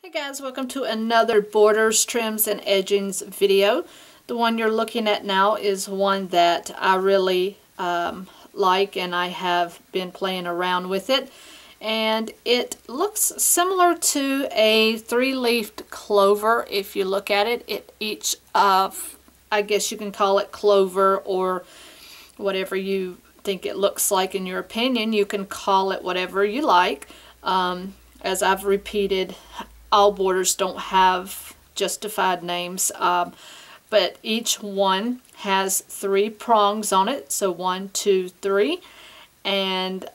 Hey guys, welcome to another borders, trims, and edgings video. The one you're looking at now is one that I really like, and I have been playing around with it. And it looks similar to a three-leafed clover if you look at it. I guess you can call it clover or whatever you think it looks like in your opinion. You can call it whatever you like. As I've repeated, all borders don't have justified names, but each one has 3 prongs on it, so 1, 2, 3, and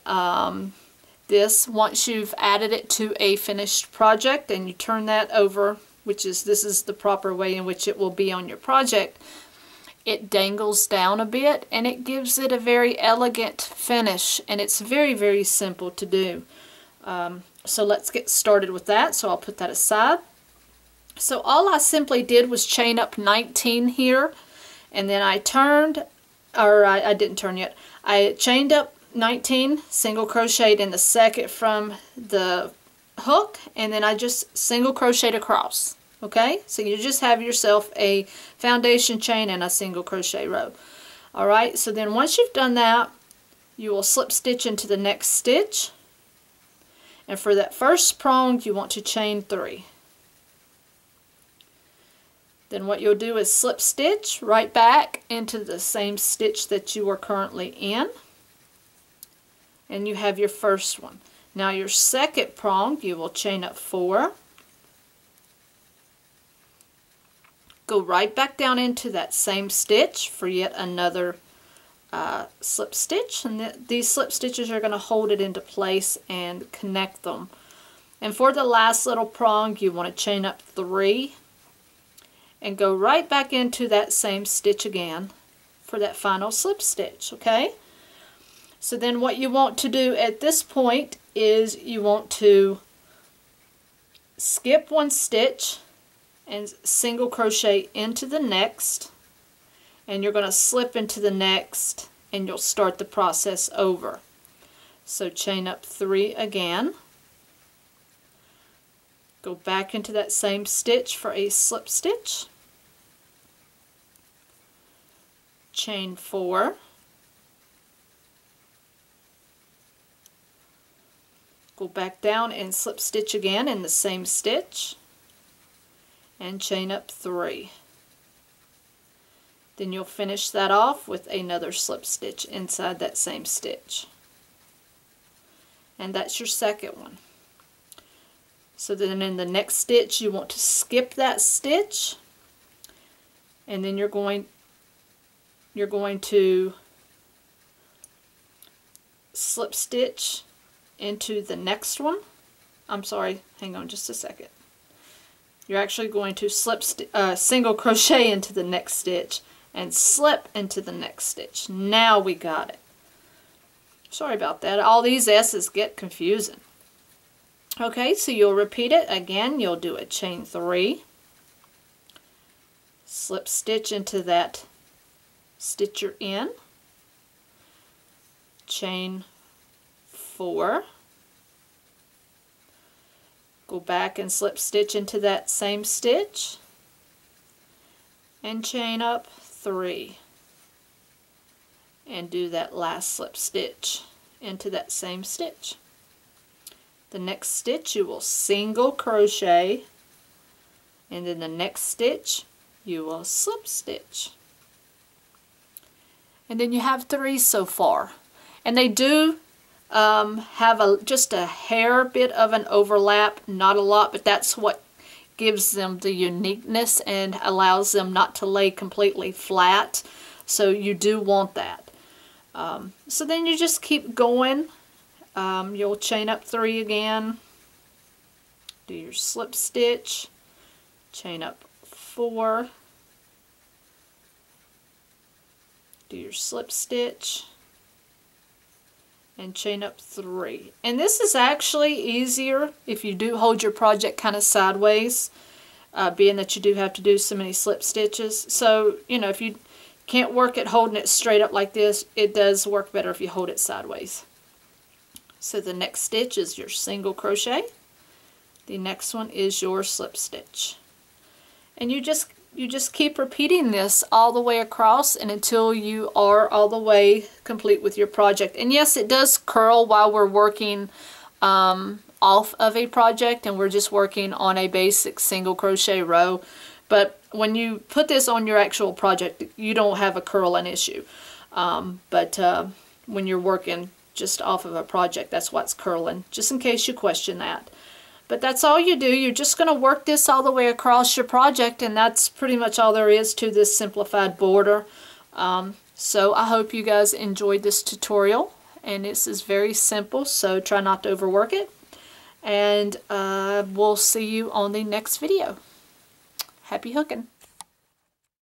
this, once you've added it to a finished project and you turn that over, this is the proper way in which it will be on your project, it dangles down a bit and it gives it a very elegant finish, and it's very, very simple to do. So let's get started with that. So I'll put that aside. So all I simply did was chain up 19 here, and then I turned, or I didn't turn yet. I chained up 19, single crocheted in the second from the hook, and then I just single crocheted across. Okay, so you just have yourself a foundation chain and a single crochet row. Alright, so then once you've done that, you will slip stitch into the next stitch. And for that first prong, you want to chain 3. Then what you'll do is slip stitch right back into the same stitch that you are currently in. And you have your first one. Now your second prong, you will chain up 4. Go right back down into that same stitch for yet another slip stitch, and these slip stitches are going to hold it into place and connect them. And for the last little prong, you want to chain up 3 and go right back into that same stitch again for that final slip stitch. Okay, so then what you want to do at this point is you want to skip 1 stitch and single crochet into the next, and you're going to slip into the next, and you'll start the process over. So chain up 3 again, go back into that same stitch for a slip stitch, chain 4, go back down and slip stitch again in the same stitch, and chain up 3. Then you'll finish that off with another slip stitch inside that same stitch. And that's your second one. So then in the next stitch you want to skip that stitch, and then you're going to slip stitch into the next one. I'm sorry, hang on just a second. You're actually going to single crochet into the next stitch and slip into the next stitch. Now we got it. Sorry about that. All these S's get confusing. Okay, so you'll repeat it again. You'll do a chain 3, slip stitch into that stitch you're in, chain 4, go back and slip stitch into that same stitch, and chain up 3, and do that last slip stitch into that same stitch. The next stitch you will single crochet, and then the next stitch you will slip stitch. And then you have 3 so far, and they do have just a hair bit of an overlap, not a lot, but that's what gives them the uniqueness and allows them not to lay completely flat, so you do want that. So then you just keep going. You'll chain up 3 again, do your slip stitch, chain up 4, do your slip stitch, and chain up 3. And this is actually easier if you do hold your project kind of sideways, being that you do have to do so many slip stitches. So, you know, if you can't work at holding it straight up like this, it does work better if you hold it sideways. So the next stitch is your single crochet, The next one is your slip stitch. And you just keep repeating this all the way across and until you are all the way complete with your project. And yes, it does curl while we're working off of a project and we're just working on a basic single crochet row. But when you put this on your actual project, you don't have a curling issue. But when you're working just off of a project, that's what's curling, just in case you question that. But that's all you do. You're just going to work this all the way across your project, and that's pretty much all there is to this simplified border. So I hope you guys enjoyed this tutorial, and this is very simple, so try not to overwork it. And we'll see you on the next video. Happy hooking!